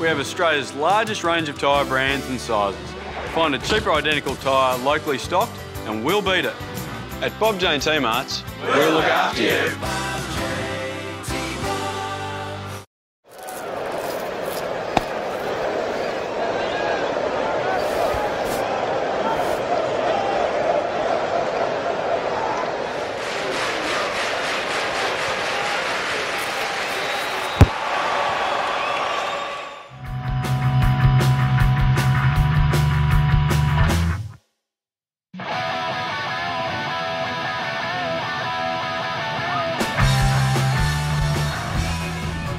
we have Australia's largest range of tyre brands and sizes. Find a cheaper identical tyre locally stocked and we'll beat it. At Bob Jane T-Marts, we'll look after you.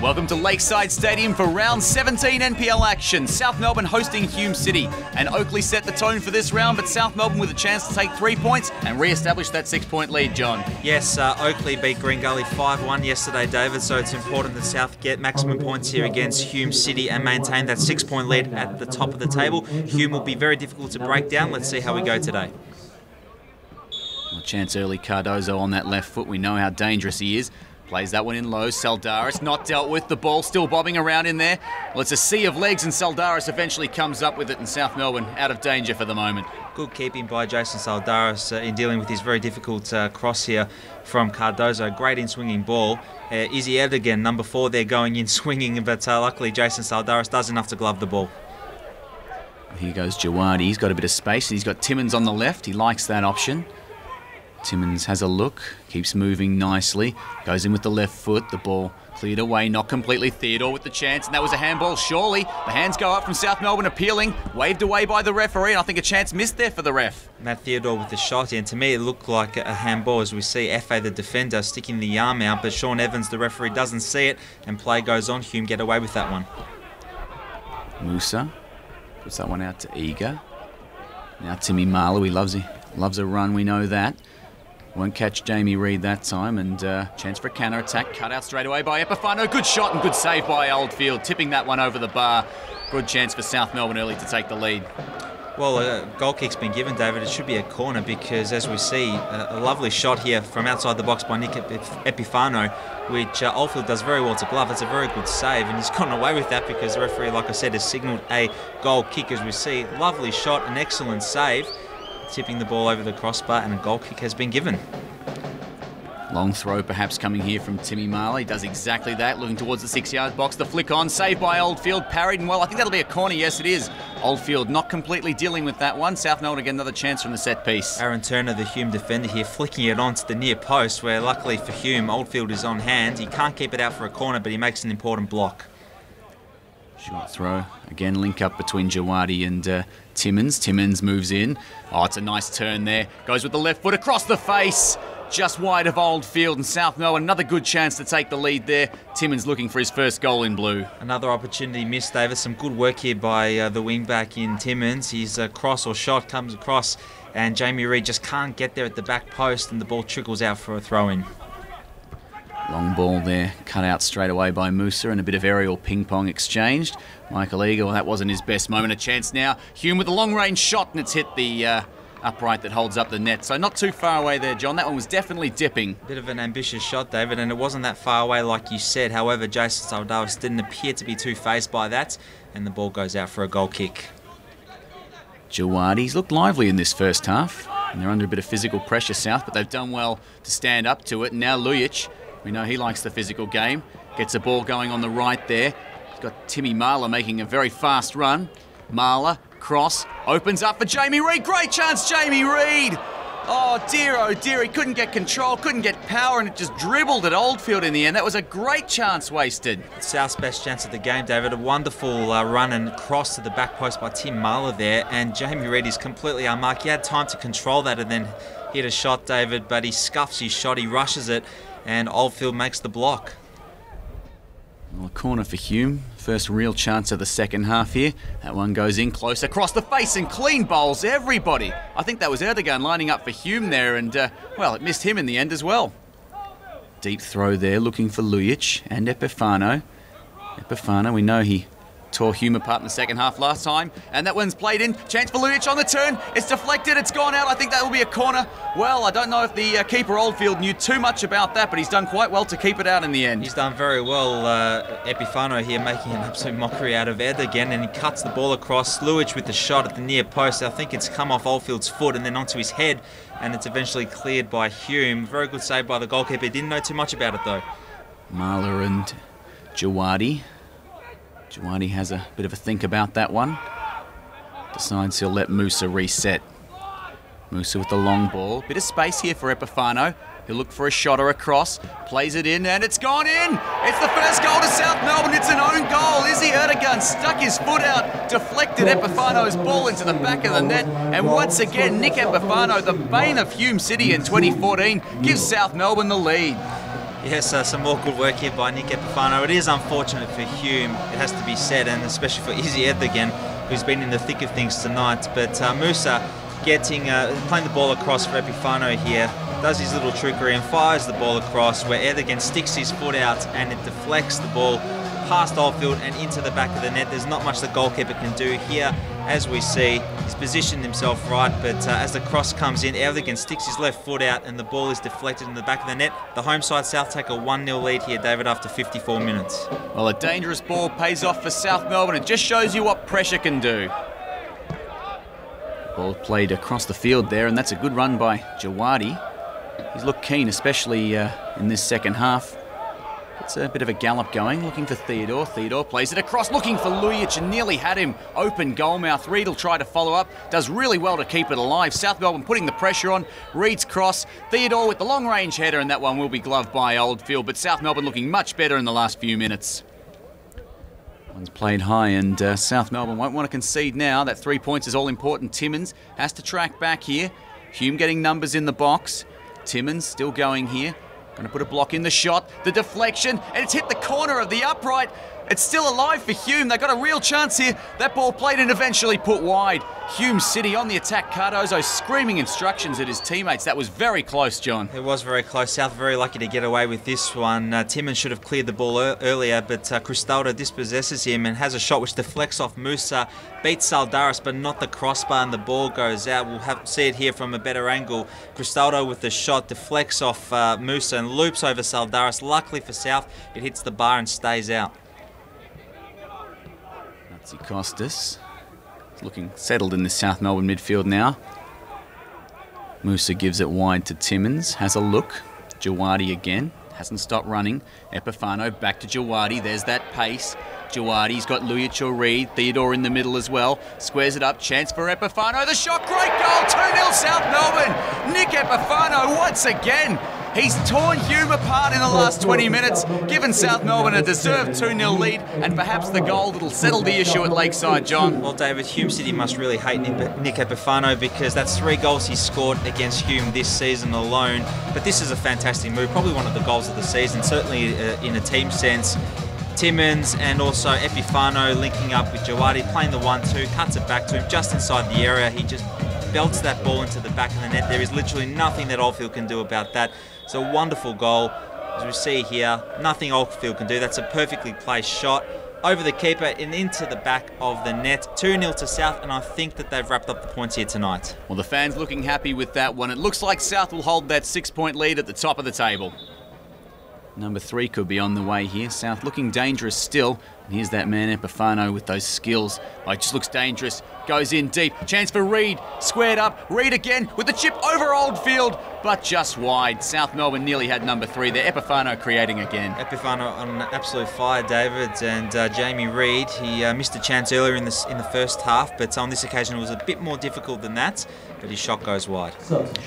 Welcome to Lakeside Stadium for round 17 NPL action. South Melbourne hosting Hume City. And Oakley set the tone for this round, but South Melbourne with a chance to take 3 points and re-establish that 6-point lead, John. Yes, Oakley beat Green Gully 5-1 yesterday, David, so it's important that South get maximum points here against Hume City and maintain that 6-point lead at the top of the table. Hume will be very difficult to break down. Let's see how we go today. Well, chance early Cardozo on that left foot. We know how dangerous he is. Plays that one in low. Saldaris not dealt with. The ball still bobbing around in there. Well, it's a sea of legs and Saldaris eventually comes up with it, and South Melbourne out of danger for the moment. Good keeping by Jason Saldaris in dealing with his very difficult cross here from Cardozo. Great in swinging ball. Izzy Erdogan, number 4 there, going in swinging, but luckily Jason Saldaris does enough to glove the ball. Here goes Jawadi. He's got a bit of space. He's got Timmins on the left. He likes that option. Timmins has a look, keeps moving nicely, goes in with the left foot, the ball cleared away, not completely. Theodore with the chance, and that was a handball, surely. The hands go up from South Melbourne appealing, waved away by the referee, and I think a chance missed there for the ref. Matt Theodore with the shot, and to me it looked like a handball as we see Fa, the defender, sticking the arm out, but Sean Evans, the referee, doesn't see it, and play goes on. Hume get away with that one. Musa puts that one out to Eager. Now Timmy Marlow, he loves a run, we know that. Won't catch Jamie Reid that time, and chance for a counter attack. Cut out straight away by Epifano. Good shot and good save by Oldfield, tipping that one over the bar. Good chance for South Melbourne early to take the lead. Well, a goal kick's been given, David. It should be a corner because, as we see, a lovely shot here from outside the box by Nick Epifano, which Oldfield does very well to glove. It's a very good save, and he's gotten away with that because the referee, like I said, has signalled a goal kick, as we see. Lovely shot, an excellent save, tipping the ball over the crossbar, and a goal kick has been given. Long throw perhaps coming here from Timmy Marley. Does exactly that, looking towards the 6-yard box. The flick on, saved by Oldfield, parried, and well, I think that'll be a corner. Yes, it is. Oldfield not completely dealing with that one. South Melbourne again, another chance from the set piece. Aaron Turner, the Hume defender here, flicking it onto the near post, where luckily for Hume, Oldfield is on hand. He can't keep it out for a corner, but he makes an important block. Short throw. Again, link up between Jawadi and Timmins. Timmins moves in. Oh, it's a nice turn there. Goes with the left foot across the face. Just wide of Oldfield, and South Melbourne, another good chance to take the lead there. Timmins looking for his first goal in blue. Another opportunity missed, David. Some good work here by the wing-back in Timmins. His cross or shot comes across, and Jamie Reid just can't get there at the back post, and the ball trickles out for a throw-in. Long ball there, cut out straight away by Musa, and a bit of aerial ping-pong exchanged. Michael Eagle, well, that wasn't his best moment. A chance now. Hume with a long-range shot, and it's hit the upright that holds up the net. So not too far away there, John. That one was definitely dipping. Bit of an ambitious shot, David, and it wasn't that far away like you said. However, Jason Saldaris didn't appear to be too fazed by that, and the ball goes out for a goal kick. Jawadi's looked lively in this first half, and they're under a bit of physical pressure, South, but they've done well to stand up to it. And now Lujic, we know he likes the physical game, gets a ball going on the right there. He's got Timmy Marler making a very fast run. Marler, cross, opens up for Jamie Reid. Great chance, Jamie Reid. Oh dear, he couldn't get control, couldn't get power, and it just dribbled at Oldfield in the end. That was a great chance wasted. South's best chance of the game, David. A wonderful run and cross to the back post by Tim Marler there, and Jamie Reid is completely unmarked. He had time to control that and then hit a shot, David, but he scuffs his shot, he rushes it, and Oldfield makes the block. Well, a corner for Hume. First real chance of the second half here. That one goes in close across the face and clean bowls everybody. I think that was Erdogan lining up for Hume there, and well, it missed him in the end as well. Deep throw there, looking for Lujic and Epifano. Epifano, we know he tore Hume apart in the second half last time. And that one's played in. Chance for Lujic on the turn. It's deflected. It's gone out. I think that will be a corner. Well, I don't know if the keeper Oldfield knew too much about that, but he's done quite well to keep it out in the end. He's done very well. Epifano here making an absolute mockery out of Ed again, and he cuts the ball across. Lujic with the shot at the near post. I think it's come off Oldfield's foot and then onto his head, and it's eventually cleared by Hume. Very good save by the goalkeeper. He didn't know too much about it though. Marler and Jawadi. Jawadi has a bit of a think about that one. Decides he'll let Musa reset. Musa with the long ball. Bit of space here for Epifano. He'll look for a shot or a cross. Plays it in and it's gone in. It's the first goal to South Melbourne. It's an own goal. Izzy Erdogan stuck his foot out, deflected Epifano's ball into the back of the net. And once again, Nick Epifano, the bane of Hume City in 2014, gives South Melbourne the lead. Yes, some more good work here by Nick Epifano. It is unfortunate for Hume, it has to be said, and especially for Izzy Erdogan, who's been in the thick of things tonight. But Musa playing the ball across for Epifano here, does his little trickery and fires the ball across where Erdogan sticks his foot out and it deflects the ball past Oldfield and into the back of the net. There's not much the goalkeeper can do here. As we see, he's positioned himself right, but as the cross comes in, Erdogan sticks his left foot out and the ball is deflected in the back of the net. The home side, South, take a 1-0 lead here, David, after 54 minutes. Well, a dangerous ball pays off for South Melbourne. It just shows you what pressure can do. Ball played across the field there, and that's a good run by Jawadi. He's looked keen, especially in this second half. It's a bit of a gallop going, looking for Theodore. Theodore plays it across, looking for Lujic, and nearly had him open goalmouth. Reid will try to follow up, does really well to keep it alive. South Melbourne putting the pressure on. Reid's cross. Theodore with the long-range header, and that one will be gloved by Oldfield. But South Melbourne looking much better in the last few minutes. One's played high, and South Melbourne won't want to concede now. That 3 points is all important. Timmins has to track back here. Hume getting numbers in the box. Timmins still going here. Going to put a block in the shot, the deflection, and it's hit the corner of the upright. It's still alive for Hume. They've got a real chance here. That ball played and eventually put wide. Hume City on the attack. Cardozo screaming instructions at his teammates. That was very close, John. It was very close. South very lucky to get away with this one. Timmins should have cleared the ball earlier, but Cristaldo dispossesses him and has a shot which deflects off Musa. Beats Saldaris, but not the crossbar, and the ball goes out. We'll see it here from a better angle. Cristaldo with the shot deflects off Musa and loops over Saldaris. Luckily for South, it hits the bar and stays out. Costas looking settled in the South Melbourne midfield now. Musa gives it wide to Timmins, has a look. Jawadi again, hasn't stopped running. Epifano back to Jawadi, there's that pace. Jawadi's got Lujic or Reid, Theodore in the middle as well. Squares it up, chance for Epifano, the shot, great goal, 2-0 South Melbourne. Nick Epifano once again. He's torn Hume apart in the last 20 minutes, given South Melbourne a deserved 2-0 lead, and perhaps the goal that'll settle the issue at Lakeside, John. Well, David, Hume City must really hate Nick Epifano because that's 3 goals he's scored against Hume this season alone. But this is a fantastic move, probably one of the goals of the season, certainly in a team sense. Timmins and also Epifano linking up with Jawadi, playing the 1-2, cuts it back to him just inside the area. He just belts that ball into the back of the net. There is literally nothing that Oldfield can do about that. It's a wonderful goal. As we see here, nothing Oldfield can do. That's a perfectly placed shot over the keeper and into the back of the net. 2-0 to South, and I think that they've wrapped up the points here tonight. Well, the fans looking happy with that one. It looks like South will hold that 6-point lead at the top of the table. Number 3 could be on the way here. South looking dangerous still. And here's that man Epifano with those skills. Oh, it just looks dangerous. Goes in deep. Chance for Reid. Squared up. Reid again with the chip over Oldfield, but just wide. South Melbourne nearly had number 3 there. Epifano creating again. Epifano on an absolute fire, David, and Jamie Reid. He missed a chance earlier in the first half, but on this occasion it was a bit more difficult than that. But his shot goes wide.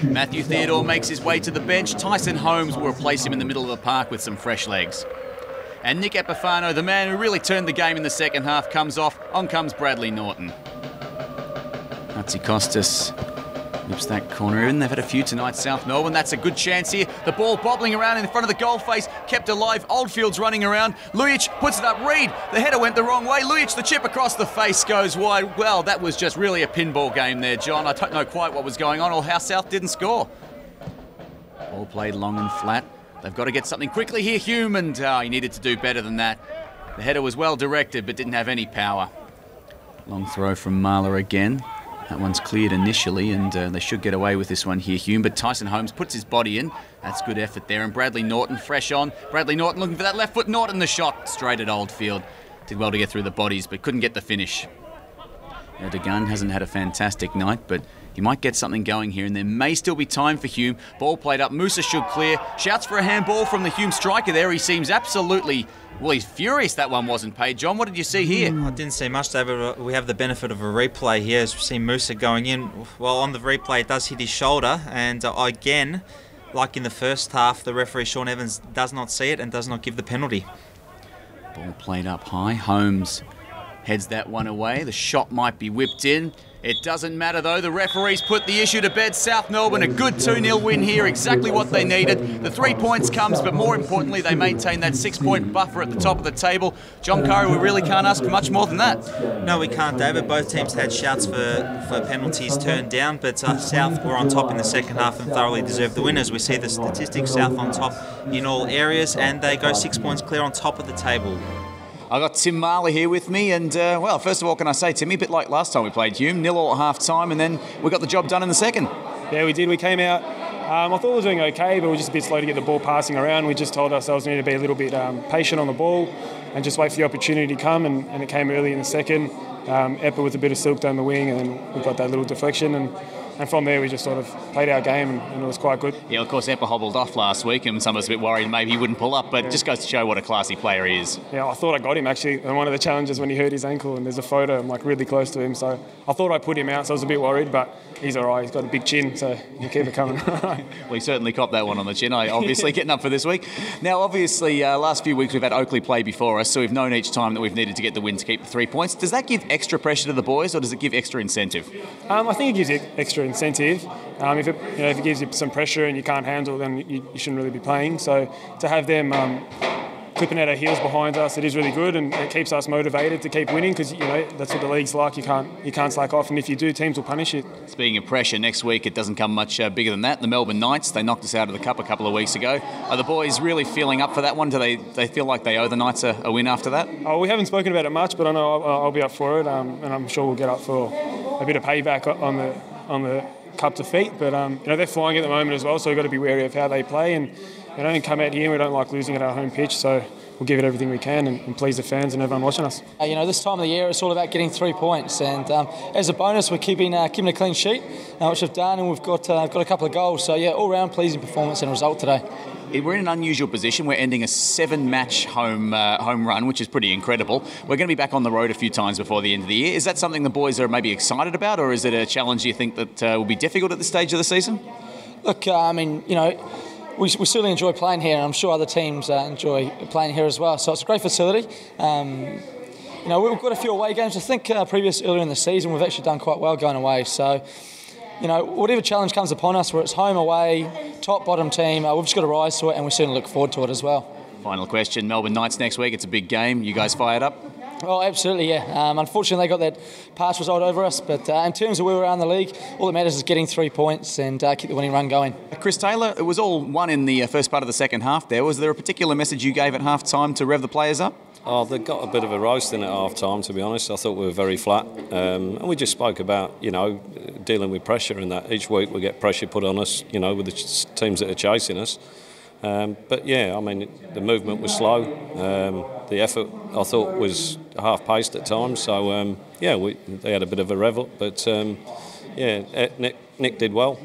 Matthew Theodore makes his way to the bench. Tyson Holmes will replace him in the middle of the park with some fresh legs. And Nick Epifano, the man who really turned the game in the second half, comes off. On comes Bradley Norton. Costas whips that corner in. They've had a few tonight, South Melbourne. That's a good chance here. The ball bobbling around in front of the goal face, kept alive. Oldfield's running around. Lujic puts it up. Reid, the header went the wrong way. Lujic, the chip across the face, goes wide. Well, that was just really a pinball game there, John. I don't know quite what was going on or how South didn't score. Ball played long and flat. They've got to get something quickly here, Hume, and he needed to do better than that. The header was well directed but didn't have any power. Long throw from Marler again. That one's cleared initially, and they should get away with this one here, Hume. But Tyson Holmes puts his body in. That's good effort there. And Bradley Norton fresh on. Bradley Norton looking for that left foot. Norton the shot straight at Oldfield. Did well to get through the bodies, but couldn't get the finish. DeGun hasn't had a fantastic night, but he might get something going here, and there may still be time for Hume. Ball played up. Musa should clear. Shouts for a handball from the Hume striker there. He seems absolutely... Well, he's furious that one wasn't paid. John, what did you see here? I didn't see much, David. We have the benefit of a replay here as we see Musa going in. Well, on the replay, it does hit his shoulder. And again, like in the first half, the referee, Sean Evans, does not see it and does not give the penalty. Ball played up high. Holmes heads that one away. The shot might be whipped in. It doesn't matter though. The referees put the issue to bed. South Melbourne, a good 2-0 win here. Exactly what they needed. The 3 points comes, but more importantly, they maintain that 6-point buffer at the top of the table. John Curry, we really can't ask for much more than that. No, we can't, David. Both teams had shouts for penalties turned down, but South were on top in the second half and thoroughly deserved the win. As we see the statistics, South on top in all areas, and they go 6 points clear on top of the table. I've got Tim Marler here with me, and well, first of all, can I say, Timmy, a bit like last time we played Hume, 0-0 at half-time, and then we got the job done in the second. Yeah, we did. We came out, I thought we were doing okay, but we were just a bit slow to get the ball passing around. We just told ourselves we need to be a little bit patient on the ball and just wait for the opportunity to come, and it came early in the second. Eppa with a bit of silk down the wing, and then we got that little deflection, and from there we just sort of played our game, and it was quite good. Yeah, of course, Eppa hobbled off last week, and some of us a bit worried maybe he wouldn't pull up, but just goes to show what a classy player he is. Yeah, I thought I got him actually on one of the challenges when he hurt his ankle, and there's a photo, I'm like really close to him, so I thought I put him out, so I was a bit worried, but he's all right. He's got a big chin, so he'll keep it coming. Well, he certainly copped that one on the chin, obviously getting up for this week. Now, obviously, last few weeks we've had Oakley play before us, so we've known each time that we've needed to get the win to keep the 3 points. Does that give extra pressure to the boys, or does it give extra incentive? I think it gives you extra incentive. If it gives you some pressure and you can't handle it, then you shouldn't really be playing. So to have them clipping at our heels behind us, it is really good, and it keeps us motivated to keep winning, because that's what the league's like. You can't slack off, and if you do, teams will punish you. Speaking of pressure, next week it doesn't come much bigger than that. The Melbourne Knights, they knocked us out of the cup a couple of weeks ago. Are the boys really feeling up for that one? Do they feel like they owe the Knights a win after that? Oh, we haven't spoken about it much, but I know I'll be up for it, and I'm sure we'll get up for a bit of payback on the cup defeat. But they're flying at the moment as well, so we've got to be wary of how they play, and come out here, we don't like losing at our home pitch, so we'll give it everything we can and please the fans and everyone watching us. This time of the year it's all about getting 3 points, and as a bonus we're keeping a clean sheet, which we've done, and we've got a couple of goals, so yeah, all round pleasing performance and result today. We're in an unusual position. We're ending a 7-match home run, which is pretty incredible. We're going to be back on the road a few times before the end of the year. Is that something the boys are maybe excited about, or is it a challenge you think that will be difficult at this stage of the season? Look, we certainly enjoy playing here, and I'm sure other teams enjoy playing here as well. So it's a great facility. We've got a few away games. I think earlier in the season we've actually done quite well going away. So, whatever challenge comes upon us, whether it's home, away, top, bottom team, we've just got to rise to it, and we certainly look forward to it as well. Final question, Melbourne Knights next week. It's a big game. You guys fired up? Oh, absolutely, yeah. Unfortunately, they got that pass result over us, but in terms of where we're around the league, all that matters is getting 3 points and keep the winning run going. Chris Taylor, it was all won in the first part of the second half there. Was there a particular message you gave at half-time to rev the players up? Oh, they got a bit of a roasting at half-time, to be honest. I thought we were very flat. And we just spoke about, dealing with pressure and that. Each week we get pressure put on us, with the teams that are chasing us. But yeah, the movement was slow. The effort, I thought, was half-paced at times. So, they had a bit of a revel. But, Nick did well.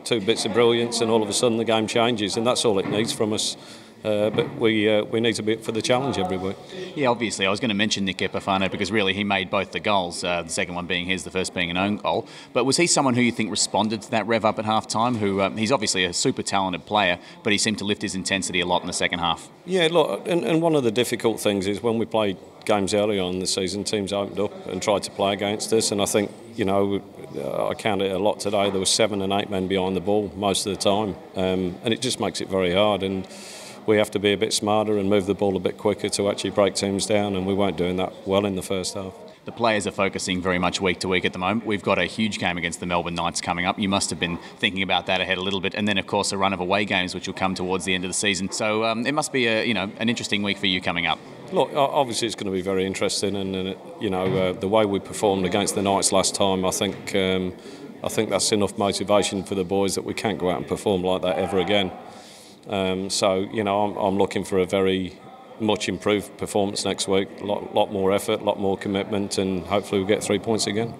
2 bits of brilliance, and all of a sudden the game changes, and that's all it needs from us. But we need to be up for the challenge every week. Yeah, obviously, I was going to mention Nick Epifano because really he made both the goals, the second one being his, the first being an own goal. But was he someone who you think responded to that rev up at half-time? He's obviously a super talented player, but he seemed to lift his intensity a lot in the second half. Yeah, look, and one of the difficult things is when we played games early on in the season, teams opened up and tried to play against us, and I think, I counted a lot today, there were 7 and 8 men behind the ball most of the time, and it just makes it very hard, and we have to be a bit smarter and move the ball a bit quicker to actually break teams down, and we weren't doing that well in the first half. The players are focusing very much week to week at the moment. We've got a huge game against the Melbourne Knights coming up. You must have been thinking about that ahead a little bit, and then of course a run of away games which will come towards the end of the season. So it must be an interesting week for you coming up. Look, obviously it's going to be very interesting, and the way we performed against the Knights last time, I think that's enough motivation for the boys that we can't go out and perform like that ever again. I'm looking for a very much improved performance next week. A lot more effort, a lot more commitment, and hopefully we'll get 3 points again.